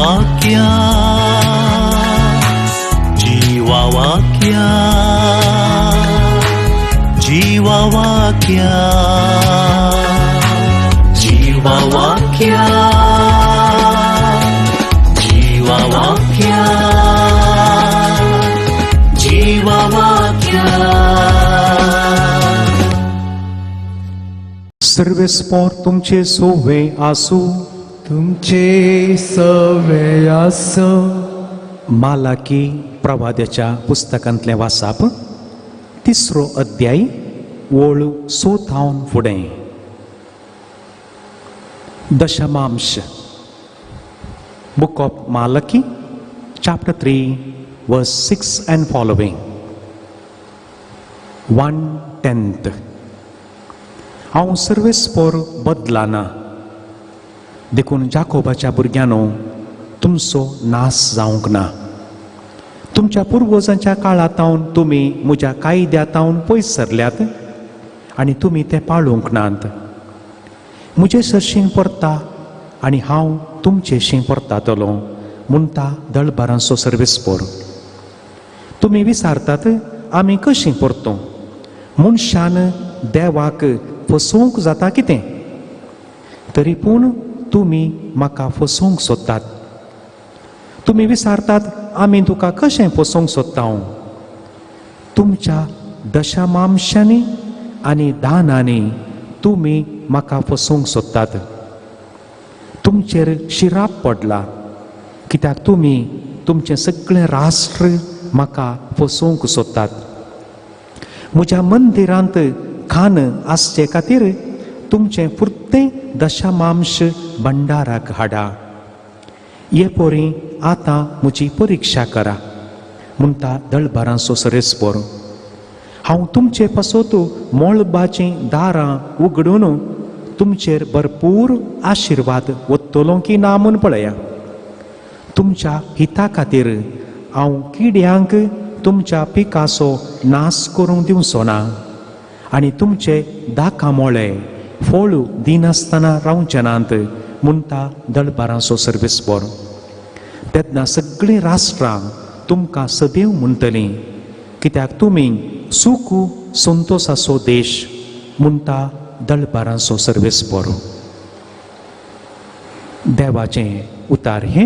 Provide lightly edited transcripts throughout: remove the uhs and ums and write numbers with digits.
जीवावाक्या जीवावाक्या जीवावाक्या जीवावाक्या जीवावाक्या जीवावाक्या. सर्वेस्पोर तुमचे सोवे आसू, तुमचे सवे आस. मालाकी प्रवाद्याच्या पुस्तकांतले वाचप, 3रो अध्याय, ओळ 6 फुडें. दशमांश. Book of Malachi, chapter 3, verse 6 and following. 1/10. हांव सर्वेस्पोर बदलाना, देखून जाकोबाच्या भुरग्यांनो तुमचो नाश जावंक ना. तुमच्या पुर्वजांच्या काळांतावन तुमी म्हज्या कायद्यातावन पयस सरल्यात आनी तुमी ते पाळूंक नात. म्हजे सरशीं परता आनी हांव तुमचेशीं परतातलो म्हणटा दळबारांचो सर्वेस्पोर. तुमी विचारतात आमी कशीं परतूं? मनशान देवाक फसोवंक जाता कितें? तरी पूण तुमी म्हाका फसोवंक सोदतात. तुमी विचारतात आमी तुका कशें फसोवंक सोदता? तुमच्या दशमांशांनी आनी दानांनी तुमी म्हाका फसोवंक सोदतात. तुमचेर शिराप पडला, कित्याक तुमी तुमचें सगळें राष्ट्र म्हाका फसोवंक सोदतात. म्हज्या मंदिरांत खान आसचे खातीर तुमचें फुर्तें दशमांश भंडाराक हाडा. हे पोरी आतां म्हजी परिक्षा करा म्हणटा दळबारांचो सर्वेस्पोर. हांव तुमचे पासत मोळबाचीं दारां उगडून तुमचेर भरपूर आशिर्वाद वतलो की ना म्हूण पळया. तुमच्या हिता खातीर हांव किड्यांक तुमच्या पिकाचो नाश करूंक दिवचो ना आनी तुमचे दाकामोळे फळ दिनासतना रावचे नात म्हणटा दळबारांचो सर्वेस्पोर. तेन्ना सगळीं राष्ट्रां तुमकां सदैव म्हणटलीं, कित्याक तुमी सूख संतोशाचो देश म्हणटा दळबारांचो सर्वेस्पोर. देवाचें उतार हे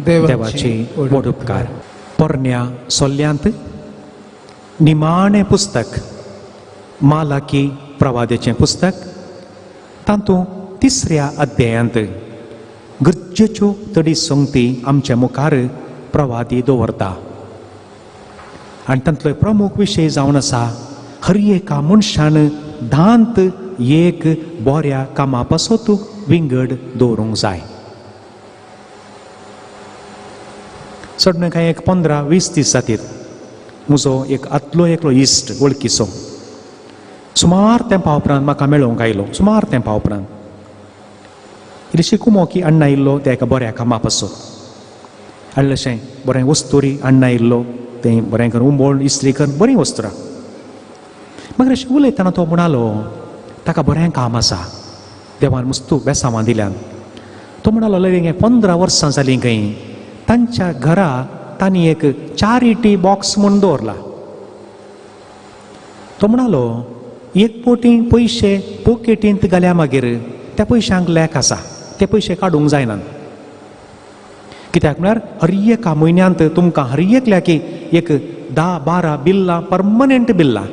देवाचे व्हड उपकार. पोरण्या सोल्ल्यांत निमाणें पुस्तक मालाकी प्रवाद्याचें पुस्तक, तातूंत 3ऱ्या अध्यायांत गरजेच्यो तडी संगती आमच्या मुखार प्रवादी दवरता. आनी तांतलो प्रमुख विशय जावन आसा हर एका मनशान दांत एक बऱ्या कामा पासत विंगड दवरूंक जाय. सडन काय एक 15-20 दीस जातीत म्हजो एक आदलो एकलो इश्ट वळखीचो सुमार तेंपा उपरांत म्हाका मेळोवंक आयलो. सुमार तेंपा उपरांत इल्लीशी कुमोकी अण्णा आयिल्लो त्या एका बऱ्या कामा पासत. आयिल्लेशें बरें वस्तुरी अण्णा आयिल्लो, तें बरें करून उमोळ इस्त्री करून बरीं वस्तुरां. मागीर अशें उलयतना तो म्हणालो ताका बरें काम आसा, देवान मस्तू बेसांवां दिल्यान. तो म्हणालो लगे 15 वर्सां जालीं खंय तांच्या घरा तांणी एक चॅरिटी बॉक्स म्हूण दवरला. तो म्हणालो एक पोटी पयशे पोकेटींत घाल्या मागीर त्या पयशांक लेख आसा, ते पयशे काडूंक जायनात. कित्याक म्हळ्यार हर एका म्हयन्यांत तुमकां हर एकल्याक एक 10-12 बिल्लां पर्मनंट बिल्लां,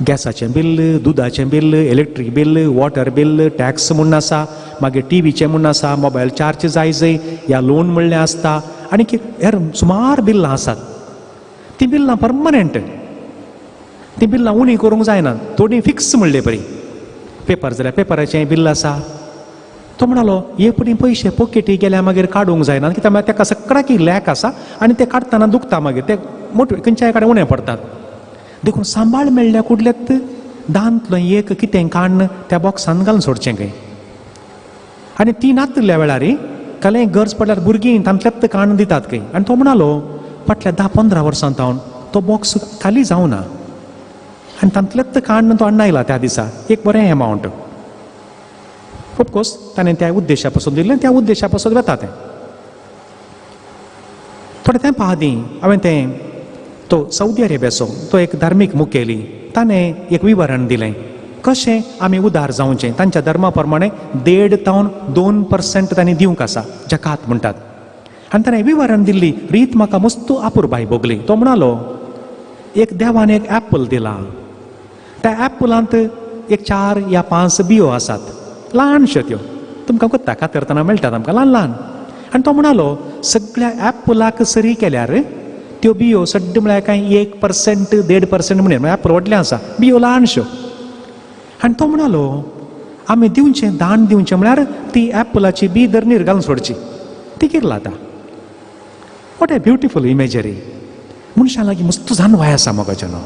गॅसाचें बिल्ल, दुदाचें bill, electric bill, water bill, tax म्हूण आसा, मागीर टीव्हीचें म्हूण आसा, मोबायल चार्ज जाय या लोन म्हणलें आसता आनी हेर सुमार बिल्लां आसात. तीं बिल्लां पर्मनंट, तीं बिल्लां उणी करूंक जायना, थोडीं फिक्स म्हणलें बरी. पेपर जाल्यार पेपराचें बिल्ल आसा. तो म्हणालो हे पटी पयशे पोकेटी गेल्या मागीर काडूंक जायना, कित्याक मागीर ताका सगळ्याक लेख आसा आनी ते काडटना दुखता, मागीर ते मोठे खंयच्याय कडेन उणें पडटात. देखून सांबाळ मेळ्ळ्या कुडलेत दांतलो एक कितें काडून त्या बॉक्सान घालून सोडचें खंय. आनी ती नातल्या वेळार काले गरज पडल्यार भुरगीं तांतल्यात काडून दितात खंय. आनी तो म्हणालो फाटल्या 10-15 वर्सां तावन तो बॉक्स खाली जावना आनी तांतल्यात काडून तो अण्णा आयला त्या दिसा एक बरें एमावंट. ऑफकोर्स ताणें त्या उद्देशा पासून दिल्लें, त्या उद्देशा पासून वता तें. थोडे तेंपा आदीं हांवें तें तो सौदी अरेबियाचो तो एक धार्मीक मुखेली ताणें एक विवरण दिलें कशें आमी उदार जावचें. तांच्या धर्मा प्रमाणे 1.5 ते 2% तांणी दिवंक आसा, जकात म्हणटात. आनी ताणें विवरण दिल्ली रीत म्हाका मस्त अपुरबाय भोगली. तो म्हणालो एक देवान एक ऍपल दिला, त्या ऍपलांत एक 4 या 5 बियो आसात, ल्हानश्यो त्यो तुमकां कोत्ता कातरतना मेळटात आमकां ल्हान ल्हान. आनी तो म्हणालो सगळ्या ऍपलाक सरी केल्यार त्यो बियो सड्ड म्हळ्यार कांय 1% 1.5% म्हणून ऍपल व्हडलें आसा, बियो ल्हानश्यो. आनी तो म्हणालो आमी दिवचें दान दिवचें म्हळ्यार ती ऍपलाची बी धरणीर घालून सोडची. ती कितें आतां वॉट ए ब्युटिफूल इमेजरी. मनशां लागीं मस्त जानवाय आसा मोगाचें न्हू.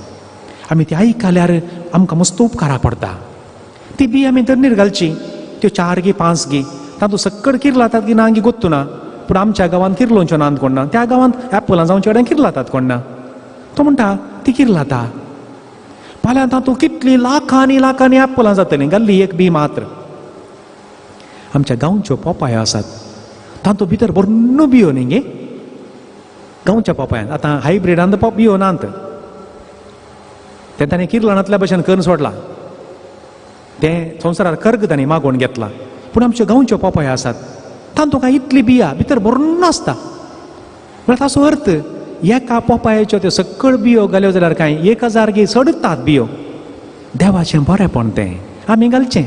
आमी ती आयकल्यार आमकां मस्त उपकारा पडटा. ती बी आमी धरणीर घालची, त्यो 4 गी 5 गी तातूंत सक्कड किरला जातात की ना गी गोत्तू ना. पूण आमच्या गांवांत किरलोंच्यो नात कोण ना, त्या गांवांत ऍपलां जावचे कडेन किरला जातात कोण ना. तो म्हणटा ती किरला जाता फाल्यां तातूंत कितलीं लाखांनी लाखांनी ऍपलां जातलीं, घाल्ली एक बी मात्र. आमच्या गांवच्यो पोपायो आसात तातूंत भितर बऱ्यो बियो न्ही गे गांवच्या पोपायांत. आतां हायब्रिडांत बियो नात, तें ताणें किरलांतल्या भशेन करून सोडला, तें संवसारार कर्ग ताणें मागोवन घेतला. पूण आमच्यो गांवच्यो पोपायो आसात तातूंत काय इतली बिया भितर बरो आसता. म्हळ्यार ताचो अर्थ एका पोपायाच्यो त्यो सकळ बियो घाल्यो जाल्यार कांय 1000 गी सडतात बियो. देवाचें बरेंपण तें आमी घालचें.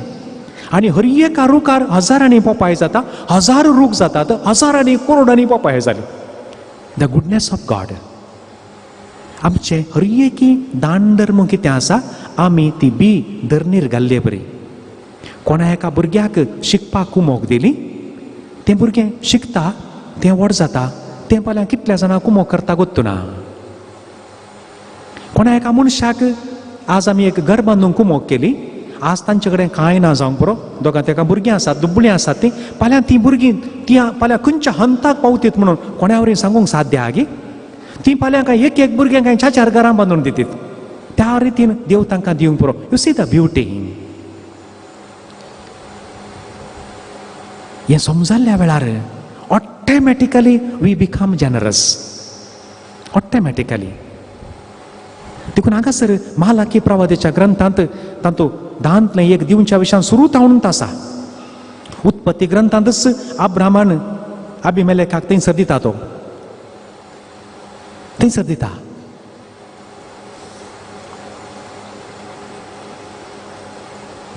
आनी हर एका रुखार हजारांनी पोपाय जाता, 1000 रूख जातात, हजारांनी करोडांनी पोपाय जाली. The goodness of God. आमचें हर एकी दान धर्म कितें आसा, आमी ती बी धरणीर घाल्ली बरी. कोणा एका भुरग्याक शिकपाक कुमोक दिली, तें भुरगें शिकता, तें व्हड जाता, तें फाल्यां कितल्या जाणां कुमोक करता गोत्तू ना. कोणा एका मनशाक आज आमी एक घर बांदूंक कुमोक केली, आज तांचे कडेन कांय ना जावंक पुरो, दोगां तेका भुरगीं आसात, दुब्बळीं आसात तीं, फाल्यां तीं भुरगीं ती फाल्यां खंयच्या हंताक पावतीत म्हणून कोण्या वरवीं सांगूंक साध्य आहा गी. तीं फाल्यां कांय एक भुरगें कांय 4 घरां बांदून दितात. त्या रितीन देव तांकां दिवंक पुरो. You see the beauty. हें समजल्ल्या वेळार automatically we become generous. Automatically. देखून हांगासर महालाकी प्रवादीच्या ग्रंथांत तातूंत दांतलें एक दिवच्या विशयान सुरूच हाडून आसा. उत्पत्ती ग्रंथांतच अब्रामान अभिमेलेकाक थंयसर दिता, तो थंयसर दिता.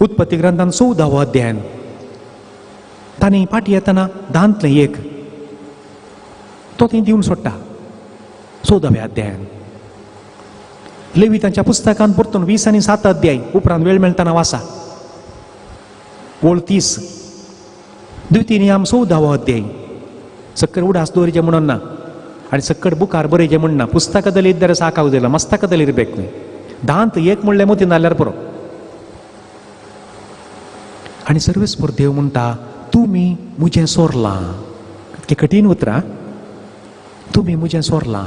उत्पत्ती ग्रंथांत 14वा अध्यायान तांणी फाटी येतना दांतलें एक तो थंय दिवन सोडटा. 14व्या अध्यायान लेवितांच्या पुस्तकांत परतून 20 आनी 7 अध्याय उपरांत वेळ मेळटना वाचा. ओळ 30 द्वितीनियम 14वो अध्याय. सक्कड उडास दवरिचें म्हणून ना आनी सक्कड बुकार बरयचें म्हण ना. पुस्तकದಲ್ಲಿ ಇದ್ದರೆ ಸಾಕಾಗುವುದಿಲ್ಲ, ಮಸ್ತಕದಲ್ಲಿ ಇರಬೇಕು. दांत एक म्हणलें मतीन जाल्यार पुरो. आनी सर्वेस्पर देव म्हणटा तुमी मुजें सोरलां. कितलें कठीण उतरां. तुमी मुजें सोरलां.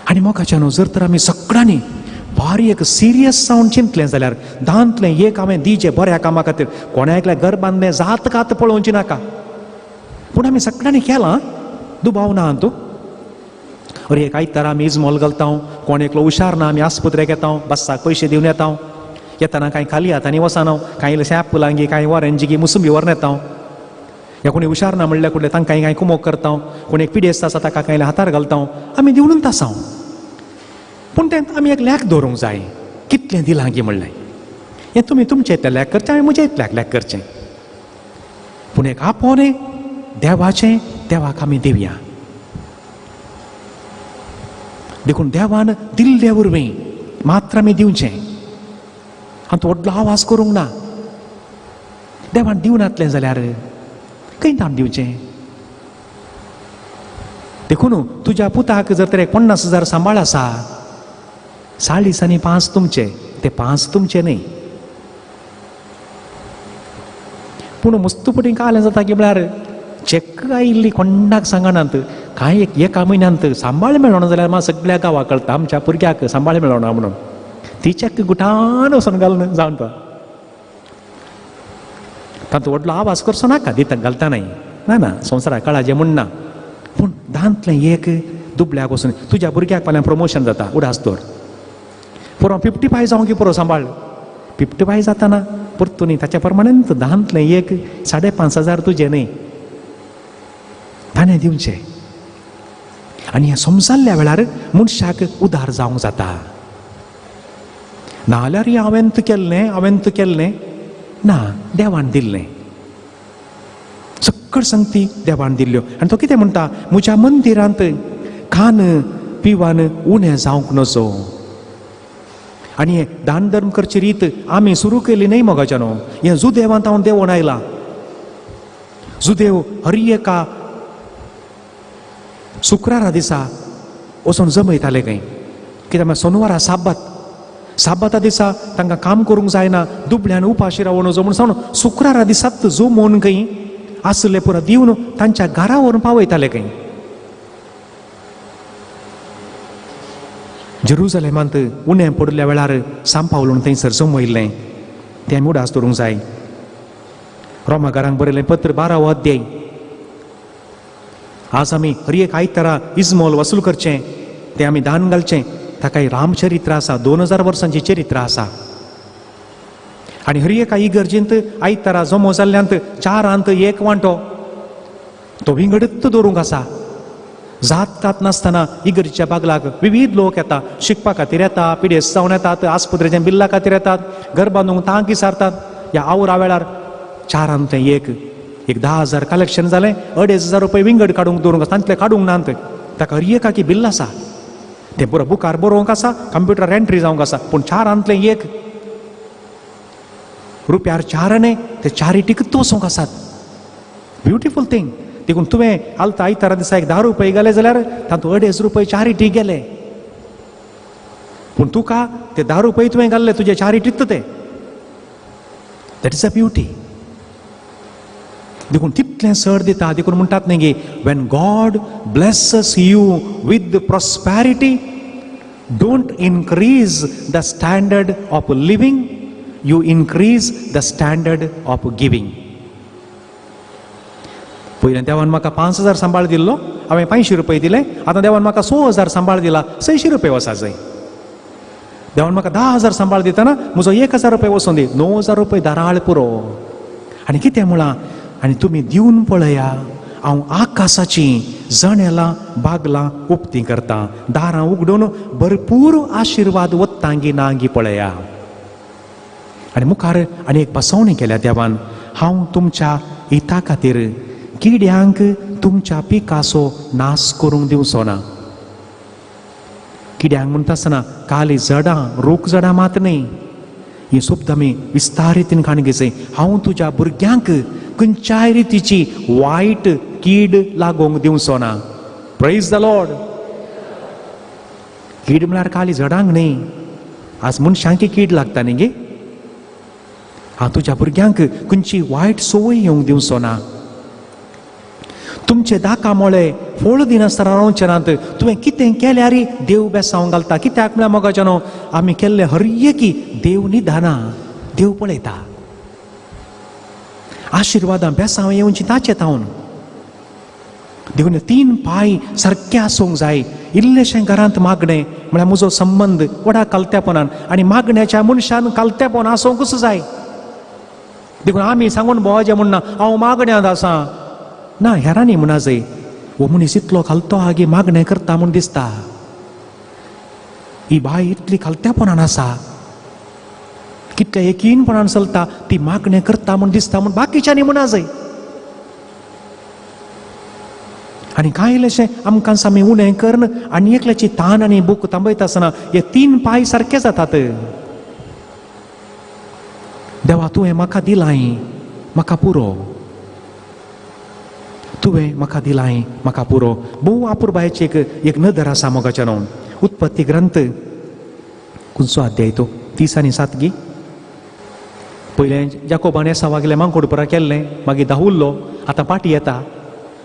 आनी मोगाच्या न्हू, जर तर आमी सगळ्यांनी भारी एक सिरियस जावन चिंतलें जाल्यार दांतलें एक हांवें दिचें बऱ्या कामा खातीर. कोणा एकल्या घर बांदलें जात कात पळोवची नाका, पूण आमी सगळ्यांनी केलां. दुबाव ना तूं. अरे एक आयतार आमी इजमोल घालता, कोण एकलो हुशार ना आमी आस्पत्रेक येता, बस्साक पयशे दिवन येता. येताना कांय खाली हातांनी वचना, कांय इल्लेशें ऍपलांगी, कांय ऑरेंजी गी, मुसंबी व्हरून येता. या कोणी हुशार ना म्हणल्यार कुठले तांकां कांय कुमोक करता, कोण एक पिडेस्त आसा ताका कांय हातार घालता. आमी दिवनूच आसा. पूण तें आमी एक लेख दवरूंक जाय, कितलें दिलां गी म्हणलें. हें तुमी तुमचे इतलें लेख करचें, हांवें म्हजें इतल्याक लेख करचें. पूण एक आपोवणें देवाचें देवाक आमी दिवया. देखून देवान दिल्ले वरवीं मात्र आमी दिवचें. आनी तो व्हडलो आवाज करूंक ना. देवान दिवनातलें जाल्यार खंय दान दिवचें. देखून तुज्या पुताक जर तर 50,000 सांबाळ आसा, 40 दिसांनी 5 तुमचे, ते 5 तुमचे न्ही. पूण मस्तपटीं कालें जाता की म्हळ्यार चॅक आयिल्ली कोणाक सांगनात, कांय एका म्हयन्यांत सांबाळ मेळना जाल्यार मात सगळ्या गांवाक कळटा आमच्या भुरग्याक सांबाळ मेळना म्हणून. ती चॅक गुठान वचून घालून जावन तो तातूंत व्हडलो आवाज करचो नाका दिता घालतानाय. ना ना, संवसाराक कळा जें म्हण ना. पूण धांतलें एक दुबळ्याक वचून तुज्या भुरग्याक फाल्यां प्रमोशन जाता उडास दवर पुरो 55 जावं की पुरो सांबाळ 55 जाताना परतून ताच्या प्रमाणें धांतलें एक 5,500 तुजें न्ही ताणें दिवचें आनी हें समजल्ल्या वेळार मनशाक उदार जावंक जाता नाल्यार हांवें तूं केल्लें ना देवान दिल्लें सकट संगती देवान दिल्ल्यो आनी तो कितें म्हणटा म्हज्या मंदिरांत खान पिवान उणें जावंक नजो आनी हें दान धर्म करची रीत आमी सुरू केली न्ही मोगाच्या न्हू हें जुदेवांत हांव देवून आयलां जुदेव हर एका शुक्रारा दिसा वचून जमयताले खंय कित्याक म्हळ्यार सोनवारा साबाता दिसा तांकां काम करूंक जायना दुबळ्यान उपाशी रावूं नजो म्हूण सांगून शुक्रारा दिसात जमोवन खंय आसले पुरो दिवन तांच्या घरा व्हरून पावयताले खंय जेरुसलेमांत उणें पडल्या वेळार सांपावलून थंयसर जमयल्लें तें आमी उडास दवरूंक जाय रोमाकारांक बरयलें पत्र 12 अध्याय आज आमी हर एक आयतारा इजमोल वसूल करचें तें आमी दान घालचें ताका रामचरित्र आसा 2000 वर्सांचें चरित्र आसा आनी हर एका इगर्जेंत आयतारा जमो जाल्ल्यांत 4 एक वांटो तो विंगडत दवरूंक आसा जात नासतना इगर्जेच्या बागलाक विविध लोक येता शिकपा खातीर येता पिडेस जावन येतात आस्पत्रेच्या बिल्ला खातीर येतात घर बांदूंक तांक विसारतात ह्या आवरा वेळार 4 एक 10,000 कलेक्शन जालें 2,500 रुपया विंगड काडूंक दवरूंक आसा तांतले काडूंक नात ताका हर एकाकी बिल्ल आसा तें पुरो बुकार बरोवंक आसा कंप्युटर एंट्री जावंक आसा पूण 4 एक रुपयार 4 ते 4 टिकत वचोंक आसात ब्युटिफूल थिंग देखून तुवें आलता आयतारा दिसा 10 रुपये गेले जाल्यार तातूंत 2,500 रुपये 4 गेले पूण तुका ते 10 रुपये तुवें घाल्ले तुजे 4 टिकता ते दॅट इज अ ब्युटी देखून तितलें सर दिता देखून म्हणटात न्ही गे when God blesses you with prosperity don't increase the standard of living you increase the standard of giving पयलें देवान म्हाका 5,000 सांबाळ दिल्लो हांवें 500 रुपये दिले आतां देवान म्हाका 6,000 सांबाळ दिला 600 रुपये वचा जाय देवान म्हाका 10,000 सांबाळ दितना म्हजो 1,000 रुपये वचून दी 9,000 रुपये दाराळ पुरो आनी कितें म्हळां आनी तुमी दिवन पळया हांव आकाशाची जणेलां बागलां उक्तीं करता दारां उगडून भरपूर आशिर्वाद वत्तांगी नांगी पळया आनी मुखार आनी एक बसवणी केल्या देवान हांव तुमच्या हिता खातीर किड्यांक तुमच्या पिकाचो नाश करूंक दिवचो ना किड्यांक म्हणटा आसतना काली झाडां रूख झाडां मात न्ही ही शब्द आमी विस्तारीतीन खाणगेचे हांव तुज्या भुरग्यांक खंयच्याय रितीची वायट कीड लागोंक दिवचो ना प्रेज द लॉर्ड कीड म्हळ्यार काली झाडांक न्ही आज मनशांकी कीड लागता न्ही गे हांव तुज्या भुरग्यांक खंयची वायट संवय येवंक दिवचो ना तुमचे दाकामोळे फळ दिनासतना रावचे नात तुवें कितें केल्यार देव बेसांव घालता कित्याक म्हळ्यार मोगाच्या न्हू आमी केल्ले हर एकी देव निधाना देव पळयता आशिर्वादां बेसांव येवची ताचे तावन देखून 3 पांय सारके आसूंक जाय इल्लेशें घरांत मागणें म्हळ्यार म्हजो संबंद व्हडा कालत्यापणान आनी मागण्याच्या मनशान कालत्यापण आसूंकच जाय देखून आमी सांगून बोवाजें म्हणना हांव मागण्यांत आसां ना हेरांनी म्हणा जाय हो मनीस इतलो खालतो आगे मागणें करता म्हूण दिसता ही बाय इतली खालत्यापणान आसा कितल्या एकीनपणान चलता ती मागणें करता म्हूण दिसता म्हूण बाकीच्यांनी म्हणा जाय आनी कांय इल्लेशें आमकां आमी उणें करन आनी एकल्याची तान आनी बूक थांबयता आसतना हे 3 पांय सारके जातात देवा तुवें म्हाका दिलाय म्हाका पुरो तुवें म्हाका दिलाय म्हाका पुरो भोव आपुरबायेची एक नदर आसा मोगाच्या न्हू उत्पत्ती ग्रंथ खंयचो अध्याय तो 30 आनी 7 गी पयलें जाकोबान एसावा गेले मांकोडपरा केल्लें मागीर दाहुल्लो आतां पाटी येता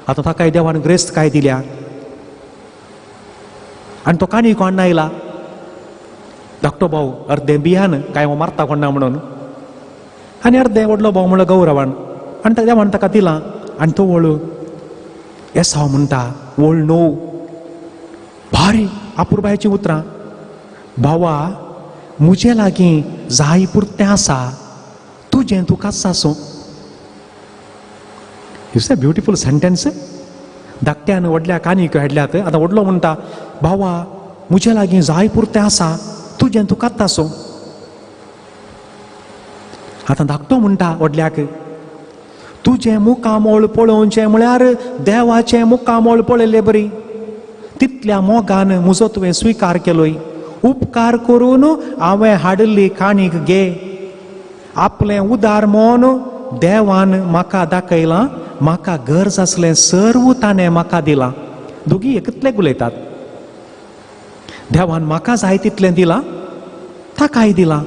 आतां ताकाय देवान ग्रेस्त काय दिल्या आनी तो काणी कोण आयला धाकटो भाव अर्दें बियान काय मारता कोण ना म्हणून आनी अर्दें व्हडलो भाव म्हणलो गौरवान आनी देवान ताका दिलां आनी तो वळू एसाव म्हणटा ओल्ड नो भारी अपुरबायची उतरां. भावा, मुजे लागीं जाय पुरतें आसा, तुजें तुका सासू. It's a beautiful sentence. धाकट्यान व्हडल्या कानीक हाडल्यात. आतां व्हडलो म्हणटा, भावा, मुजे लागीं जाय पुरतें आसा, तुजें तुका तासो. आतां धाकटो म्हणटा व्हडल्याक, तुजें मुखामोळ पळोवचें म्हळ्यार देवाचें मुखामोळ पळयलें बरी. तितल्या मोगान म्हजो तुवें स्विकार केलोय. उपकार करून हांवें हाडिल्ली काणीक घे. आपलें उदार मोन देवान म्हाका दाखयलां. म्हाका गरज आसलें सर्व ताणें म्हाका दिलां. दोगी एकतले उलयतात. देवान म्हाका जाय तितलें दिलां, ताकाय दिलां.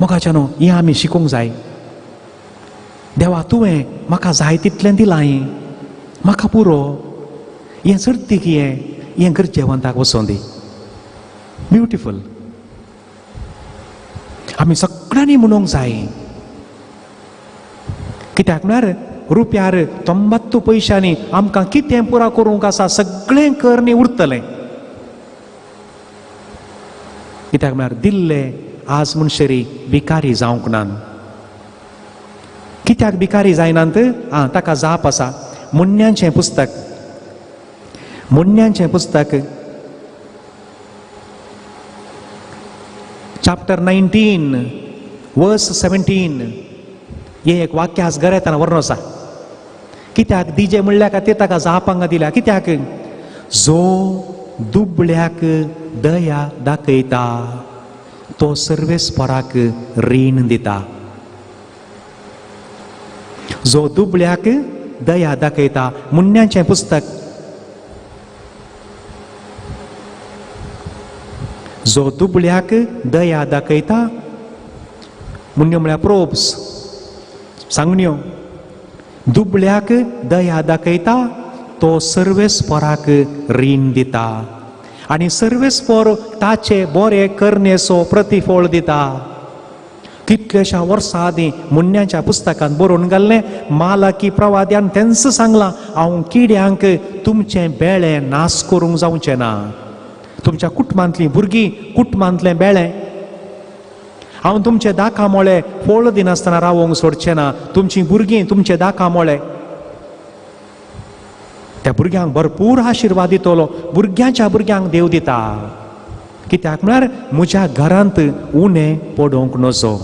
मोगाच्यानो हें आमी शिकूंक जाय. देवा, तुवें म्हाका जाय तितलें दिलां, म्हाका पुरो. हें सर्तीक हें गरजेवंताक वचों दी. ब्युटिफूल. आमी सगळ्यांनी म्हणूंक जाय. कित्याक म्हळ्यार रुपयार 90 पयशांनी आमकां कितें पुरा करूंक आसा सगळें कर न्ही उरतलें. कित्याक म्हळ्यार दिल्लें आज मनशेरी भिकारी जावंक नान. कित्याक भिकारी जायनात? ताका जाप आसा. मुन्यांचें पुस्तक चॅप्टर 19 वर्स 17 हे एक वाक्य आज गरेतान वर्ण आसा. कित्याक दिजे म्हणल्या खातीर ताका जाप हांगा दिल्या. कित्याक? जो दुबळ्याक दया दाखयता तो सर्वेस्पराक रीण दिता. जो दुबळ्याक दया दाखयता. मुन्यांचें पुस्तक. जो दुबळ्याक दया दाखयता. मुन्यो म्हळ्यार प्रोब्स, सांगण्यो. दुबळ्याक दया दाखयता तो सर्वेस्पराक रीण दिता. आनी सर्वेस्पर ताचे बरे करनेचो प्रतिफळ दिता. कितलेशा वर्सां आदीं मुन्यांच्या पुस्तकांत बरोवन घाल्लें. मालाकी प्रवाद्यान तेंच सांगलां, हांव किड्यांक तुमचें बेळें नास करूंक जावचें ना. तुमच्या कुटुंबांतलीं भुरगीं कुटुंबांतलें बेळें हांव तुमचे दाखामोळे फळ दिनासतना रावोंक सोडचें ना. तुमचीं भुरगीं तुमचे दाखामोळे. त्या भुरग्यांक भरपूर आशिर्वाद दितलो. भुरग्यांच्या भुरग्यांक देव दिता. कित्याक म्हळ्यार म्हज्या घरांत उणें पडोवंक नजो.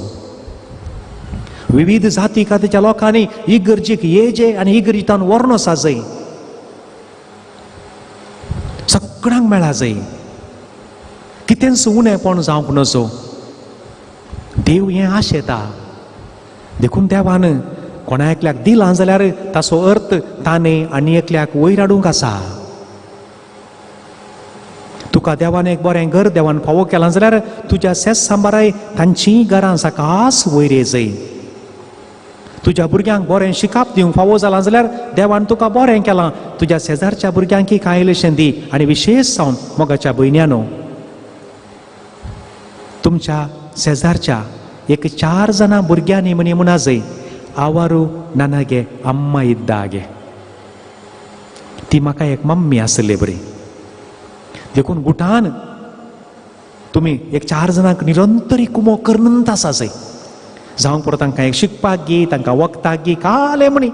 विविध जाती कातीच्या लोकांनी इगर्जेक येजे आनी इगर्जितान वर्णो साजय. सगळ्यांक मेळा जाय. कितेंच उणेंपण जावंक नजो. देव हें आशेता. देखून देवान कोणा एकल्याक दिलां जाल्यार ताचो अर्थ ताणें आनी एकल्याक वयर हाडूंक आसा. तुका देवान एक बरें घर देवान फावो केलां जाल्यार तुज्या सेस सांबाराय तांचीं घरां सकास वयर येजय. तुज्या भुरग्यांक बरें शिकाप दिवंक फावो जालां जाल्यार देवान तुका बरें केलां. तुज्या शेजारच्या भुरग्यांकय कांय इल्लेशें दी. आनी विशेश जावन मोगाच्या भयण्यांनो, तुमच्या शेजारच्या एक 4 जाणां भुरग्यांनी म्हणी म्हणा जाय, आवारू ನನಗೆ ಅಮ್ಮ ಇದ್ದಾಗೆ. ती म्हाका एक मम्मी आसली बरी. देखून गुठान तुमी एक 4 जाणांक निरंतरी कुमो करनंत आसा जाय. जावंक पुरो तांकां एक शिकपाक गी, तांकां वखदाक गी, काले म्हणी.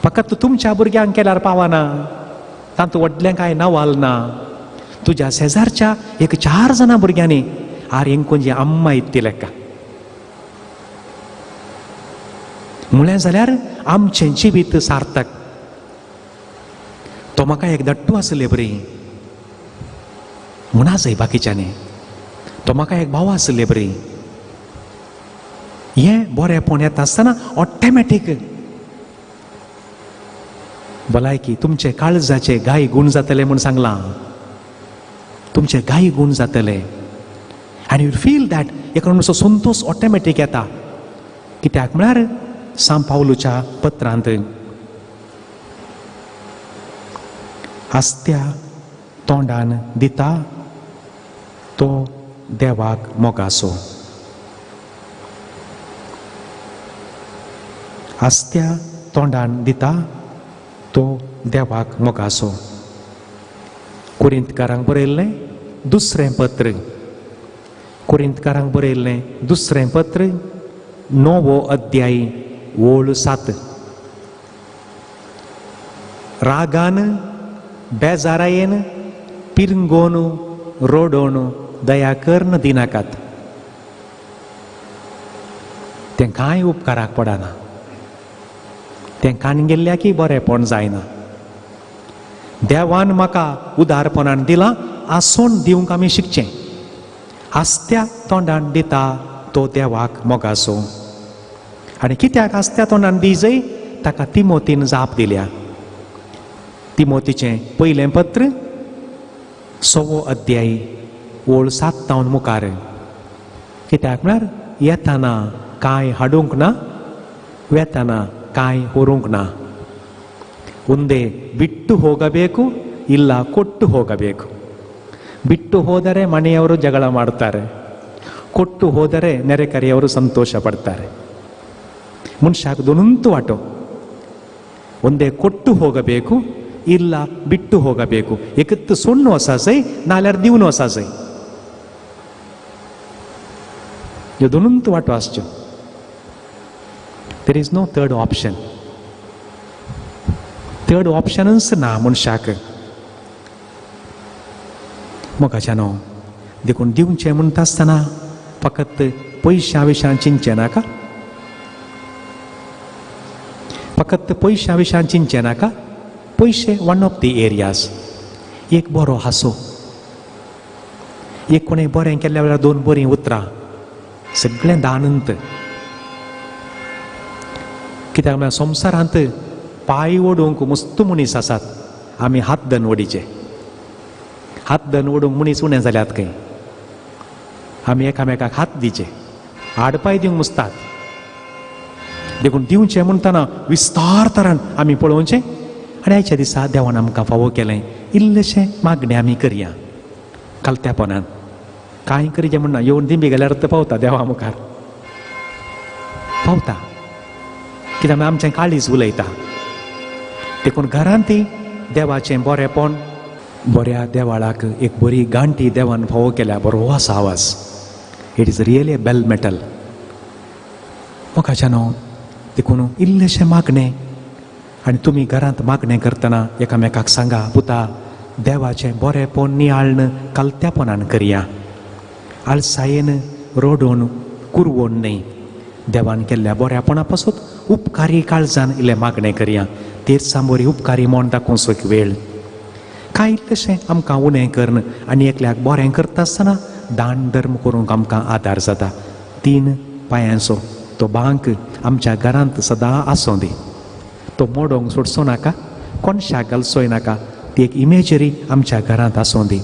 फकत तुमच्या भुरग्यांक केल्यार पावना. तांतूं व्हडलें कांय नावाल ना. तुज्या शेजारच्या एक 4 जाणां भुरग्यांनी आर हेंकोंजी अम्मा इत्ती लेक्का म्हळें जाल्यार आमचें जिवीत सार्थक. तो म्हाका एक दट्टू आसले बरी म्हणा जाय बाकीच्यांनी. तो म्हाका एक भाव आसले बरी. हें बरेंपण येता आसतना ऑटोमॅटीक भलायकी तुमचे काळजाचे गाय गूण जातले म्हूण सांगलां. तुमचे गाय गूण जातले. आनी यू फील दॅट एक मातसो संतोश ऑटोमॅटीक येता. कित्याक म्हळ्यार सांत पावलूच्या पत्रांत हास्त्या तोंडान दिता तो देवाक मोगाचो. हास्त्या तोंडान दिता तो देवाक मोगासो. कोरिंतकारांक बरयल्लें दुसरें पत्र, कोरिंतकारांक बरयल्लें दुसरें पत्र 9वो अध्याय ओळ 7. रागान बेजारायेन पिरंगोन रोडोन दया कर्ण दिनाकात. तें कांय उपकाराक पडना. तें कानगेल्ल्याकी बरेंपण जायना. देवान म्हाका उदारपणान दिलां आसोन दिवंक आमी शिकचें. आस्त्या तोंडान दिता तो देवाक मोगासो. आनी कित्याक आस्त्या तोंडान दिजय ताका तिमोतीन जाप दिल्या. तिमोतीचें पयलें पत्र 6वो अध्याय ओळ 7 मुखार. कित्याक म्हळ्यार येताना कांय हाडूंक ना, वेताना कांय व्हरूंक ना. ಒಂದೇ ಬಿಟ್ಟು ಹೋಗಬೇಕು, ಇಲ್ಲ ಕೊಟ್ಟು ಹೋಗಬೇಕು. ಬಿಟ್ಟು ಹೋದರೆ ಮನೆಯವರು ಜಗಳ ಮಾಡ್ತಾರೆ, ಕೊಟ್ಟು ಹೋದರೆ ನೆರೆಕರೆಯವರು ಸಂತೋಷ ಪಡ್ತಾರೆ. ಮನುಷ್ಯಕ್ಕೆ ದೊನಂತು ಆಟೋ. ಒಂದೇ ಕೊಟ್ಟು ಹೋಗಬೇಕು, ಇಲ್ಲ ಬಿಟ್ಟು ಹೋಗಬೇಕು. ಏಕತ್ತು ಸೊಣ್ಣು ಹೊಸಾಸೈ, ನಾಲ್ಯಾರು ದಿವನು ಹೊಸಾಸೈ. ಇದು ದೊನಂತು ಆಟೋ ಅಷ್ಟು. There is no third option. Third ऑप्शनच ना मनशाक. मोगाच्यानो देखून दिवचें म्हणटा आसतना फकत पयशां विशयान चिंतचें नाका. फकत पयशां विशयान चिंतचें नाका. पयशे वन ऑफ दी एरियाज. एक बरो हांसो, एक कोणें बरें केल्ल्या वेळार 2 बरीं उतरां, सगळें दानंत. कित्याक म्हळ्यार संवसारांत पांय ओडूंक मस्त मनीस आसात. आमी हात धन ओडीचे. हात धन ओडूंक मनीस उणें जाल्यात खंय. आमी एकामेकाक हात दिचे, आडपाय दिवंक मुस्तात. देखून दिवचें म्हणटना विस्तार तरान आमी पळोवचें. आनी आयच्या दिसा देवान आमकां फावो केलें इल्लेशें मागणें आमी करया कालत्यापणान. कांय करिचें म्हणना, येवन दिंबी गेल्यार तो पावता देवा मुखार पावता. कित्याक आमचें काळीज उलयता. देखून घरांतय देवाचें बरेंपण, बऱ्या देवाळाक एक बरी गांठी देवान फावो केल्या, बरो आसा आवाज. It is really a bell metal. मोगाच्यानो देखून इल्लेशें मागणें. आनी तुमी घरांत मागणें करतना एकामेकाक सांगा, पुता देवाचें बरेंपण नियाळन कालत्यापणान करया. आळसायेन रोडोवन कुरवोन न्हय. देवान केल्ल्या बऱ्यापणा पासून उपकारी काळजान इल्लें मागणें करया. तेर सामोरी उपकारी मोन दाखोवचो एक वेळ. कांय इल्लेशें आमकां उणें करन आनी एकल्याक बरें करता आसतना दान धर्म करूंक आमकां आदार जाता. 3 पांयांचो तो बांक आमच्या घरांत सदां आसूं दी. तो मोडोंक सोडचो नाका, कोणशाक घालचोय नाका. ती एक इमेजरी आमच्या घरांत आसूं दी.